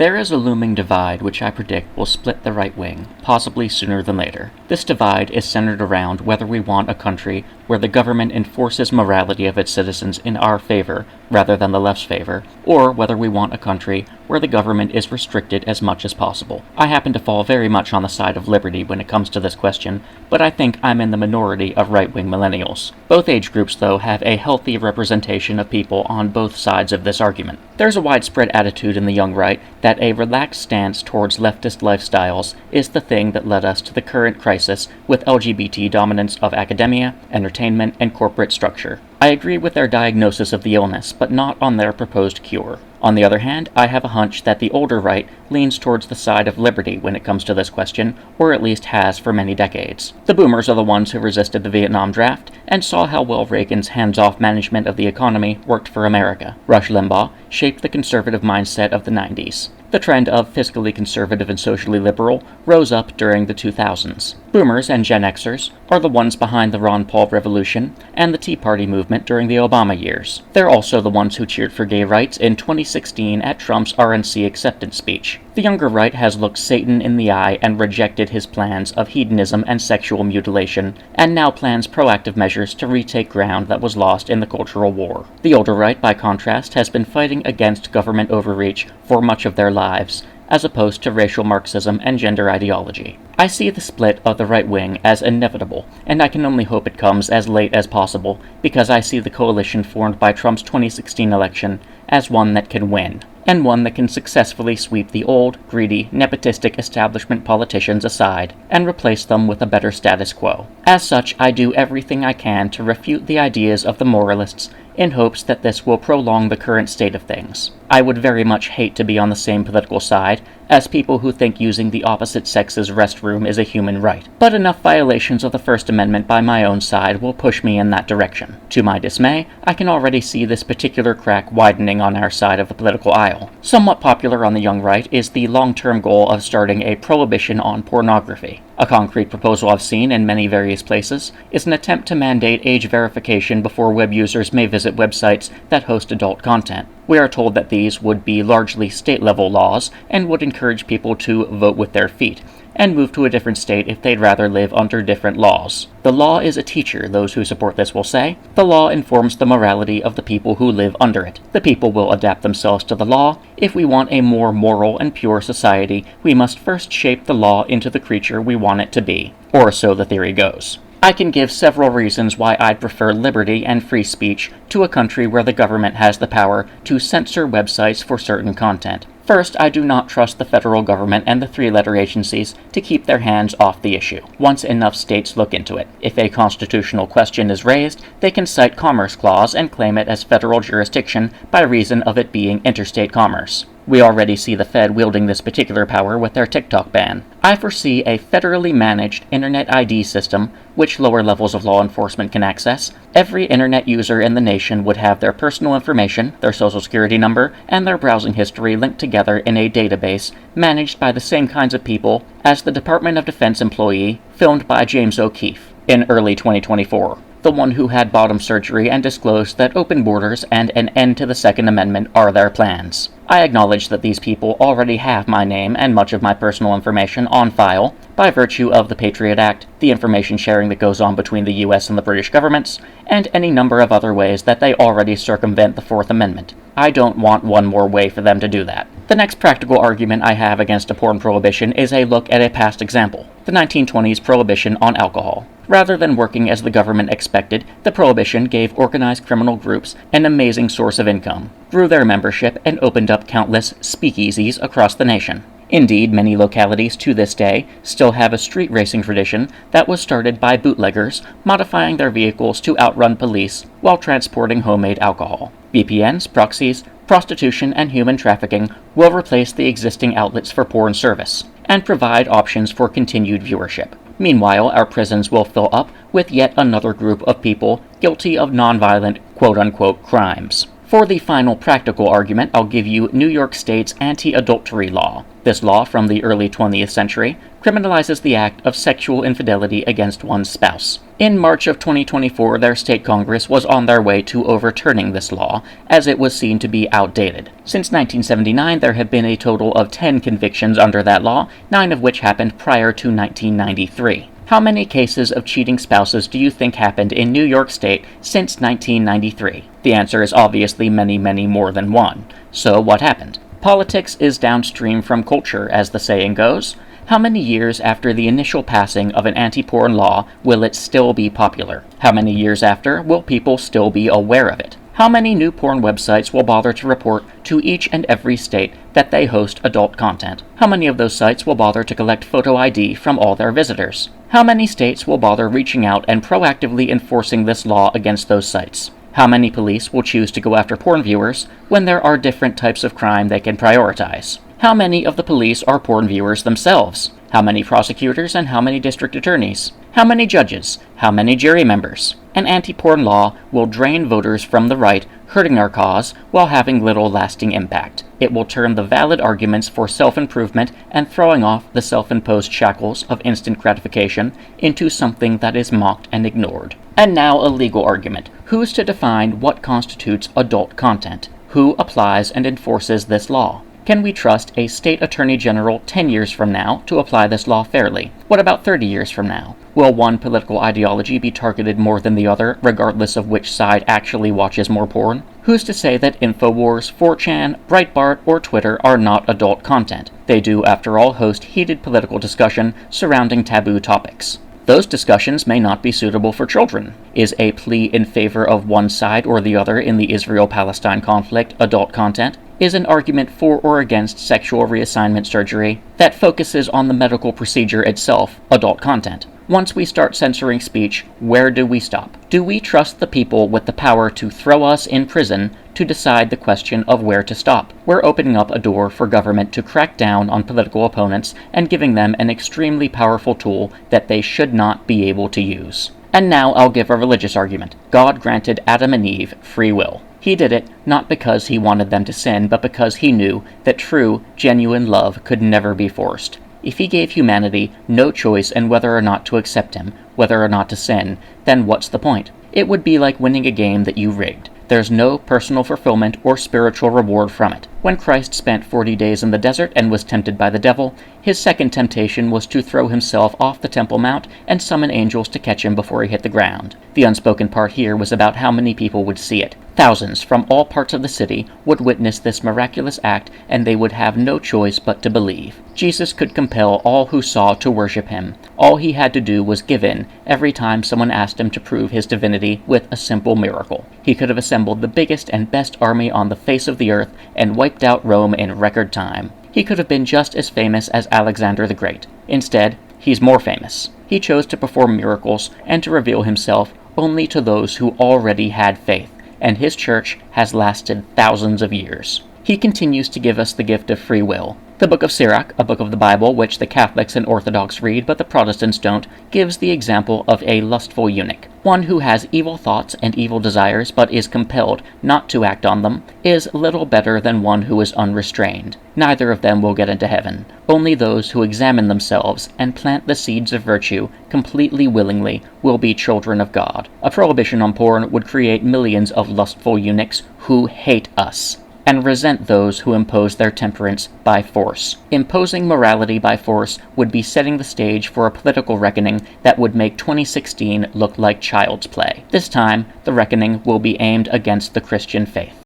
There is a looming divide which I predict will split the right wing, possibly sooner than later. This divide is centered around whether we want a country where the government enforces morality of its citizens in our favor rather than the left's favor, or whether we want a country where the government is restricted as much as possible. I happen to fall very much on the side of liberty when it comes to this question, but I think I'm in the minority of right-wing millennials. Both age groups, though, have a healthy representation of people on both sides of this argument. There's a widespread attitude in the young right that a relaxed stance towards leftist lifestyles is the thing that led us to the current crisis with LGBT dominance of academia, entertainment, and corporate structure. I agree with their diagnosis of the illness, but not on their proposed cure. On the other hand, I have a hunch that the older right leans towards the side of liberty when it comes to this question, or at least has for many decades. The boomers are the ones who resisted the Vietnam draft and saw how well Reagan's hands-off management of the economy worked for America. Rush Limbaugh shaped the conservative mindset of the 90s. The trend of fiscally conservative and socially liberal rose up during the 2000s. Boomers and Gen Xers are the ones behind the Ron Paul revolution and the Tea Party movement during the Obama years. They're also the ones who cheered for gay rights in 2016 at Trump's RNC acceptance speech. The younger right has looked Satan in the eye and rejected his plans of hedonism and sexual mutilation, and now plans proactive measures to retake ground that was lost in the Cultural War. The older right, by contrast, has been fighting against government overreach for much of their lives, as opposed to racial Marxism and gender ideology. I see the split of the right wing as inevitable, and I can only hope it comes as late as possible, because I see the coalition formed by Trump's 2016 election as one that can win, and one that can successfully sweep the old, greedy, nepotistic establishment politicians aside and replace them with a better status quo. As such, I do everything I can to refute the ideas of the moralists in hopes that this will prolong the current state of things. I would very much hate to be on the same political side as people who think using the opposite sex's restroom is a human right, but enough violations of the First Amendment by my own side will push me in that direction. To my dismay, I can already see this particular crack widening on our side of the political aisle. Somewhat popular on the young right is the long-term goal of starting a prohibition on pornography. A concrete proposal I've seen in many various places is an attempt to mandate age verification before web users may visit websites that host adult content. We are told that these would be largely state-level laws and would encourage people to vote with their feet, and move to a different state if they'd rather live under different laws. The law is a teacher, those who support this will say. The law informs the morality of the people who live under it. The people will adapt themselves to the law. If we want a more moral and pure society, we must first shape the law into the creature we want it to be. Or so the theory goes. I can give several reasons why I'd prefer liberty and free speech to a country where the government has the power to censor websites for certain content. First, I do not trust the federal government and the three-letter agencies to keep their hands off the issue, once enough states look into it. If a constitutional question is raised, they can cite Commerce Clause and claim it as federal jurisdiction by reason of it being interstate commerce. We already see the Fed wielding this particular power with their TikTok ban. I foresee a federally managed Internet ID system, which lower levels of law enforcement can access. Every Internet user in the nation would have their personal information, their social security number, and their browsing history linked together in a database managed by the same kinds of people as the Department of Defense employee filmed by James O'Keefe in early 2024. The one who had bottom surgery and disclosed that open borders and an end to the Second Amendment are their plans. I acknowledge that these people already have my name and much of my personal information on file by virtue of the Patriot Act, the information sharing that goes on between the US and the British governments, and any number of other ways that they already circumvent the Fourth Amendment. I don't want one more way for them to do that. The next practical argument I have against a porn prohibition is a look at a past example, the 1920s prohibition on alcohol. Rather than working as the government expected, the prohibition gave organized criminal groups an amazing source of income, grew their membership, and opened up countless speakeasies across the nation. Indeed, many localities to this day still have a street racing tradition that was started by bootleggers modifying their vehicles to outrun police while transporting homemade alcohol. VPNs, proxies, prostitution, and human trafficking will replace the existing outlets for porn service and provide options for continued viewership. Meanwhile, our prisons will fill up with yet another group of people guilty of nonviolent quote-unquote crimes. For the final practical argument, I'll give you New York State's anti-adultery law. This law from the early 20th century criminalizes the act of sexual infidelity against one's spouse. In March of 2024, their state Congress was on their way to overturning this law, as it was seen to be outdated. Since 1979, there have been a total of 10 convictions under that law, 9 of which happened prior to 1993. How many cases of cheating spouses do you think happened in New York State since 1993? The answer is obviously many, many more than one. So what happened? Politics is downstream from culture, as the saying goes. How many years after the initial passing of an anti-porn law will it still be popular? How many years after will people still be aware of it? How many new porn websites will bother to report to each and every state that they host adult content? How many of those sites will bother to collect photo ID from all their visitors? How many states will bother reaching out and proactively enforcing this law against those sites? How many police will choose to go after porn viewers when there are different types of crime they can prioritize? How many of the police are porn viewers themselves? How many prosecutors and how many district attorneys? How many judges? How many jury members? An anti-porn law will drain voters from the right, hurting our cause while having little lasting impact. It will turn the valid arguments for self-improvement and throwing off the self-imposed shackles of instant gratification into something that is mocked and ignored. And now a legal argument. Who's to define what constitutes adult content? Who applies and enforces this law? Can we trust a state attorney general 10 years from now to apply this law fairly? What about 30 years from now? Will one political ideology be targeted more than the other, regardless of which side actually watches more porn? Who's to say that InfoWars, 4chan, Breitbart, or Twitter are not adult content? They do, after all, host heated political discussion surrounding taboo topics. Those discussions may not be suitable for children. Is a plea in favor of one side or the other in the Israel-Palestine conflict adult content? Is an argument for or against sexual reassignment surgery that focuses on the medical procedure itself adult content? Once we start censoring speech, where do we stop? Do we trust the people with the power to throw us in prison to decide the question of where to stop? We're opening up a door for government to crack down on political opponents and giving them an extremely powerful tool that they should not be able to use. And now I'll give a religious argument. God granted Adam and Eve free will. He did it not because he wanted them to sin, but because he knew that true, genuine love could never be forced. If he gave humanity no choice in whether or not to accept him, whether or not to sin, then what's the point? It would be like winning a game that you rigged. There's no personal fulfillment or spiritual reward from it. When Christ spent 40 days in the desert and was tempted by the devil, his second temptation was to throw himself off the Temple Mount and summon angels to catch him before he hit the ground. The unspoken part here was about how many people would see it. Thousands from all parts of the city would witness this miraculous act, and they would have no choice but to believe. Jesus could compel all who saw to worship him. All he had to do was give in every time someone asked him to prove his divinity with a simple miracle. He could have assembled the biggest and best army on the face of the earth and wiped out Rome in record time. He could have been just as famous as Alexander the Great. Instead, he's more famous. He chose to perform miracles and to reveal himself only to those who already had faith, and his church has lasted thousands of years. He continues to give us the gift of free will. The Book of Sirach, a book of the Bible which the Catholics and Orthodox read but the Protestants don't, gives the example of a lustful eunuch. One who has evil thoughts and evil desires but is compelled not to act on them is little better than one who is unrestrained. Neither of them will get into heaven. Only those who examine themselves and plant the seeds of virtue completely willingly will be children of God. A prohibition on porn would create millions of lustful eunuchs who hate us and resent those who impose their temperance by force. Imposing morality by force would be setting the stage for a political reckoning that would make 2016 look like child's play. This time, the reckoning will be aimed against the Christian faith.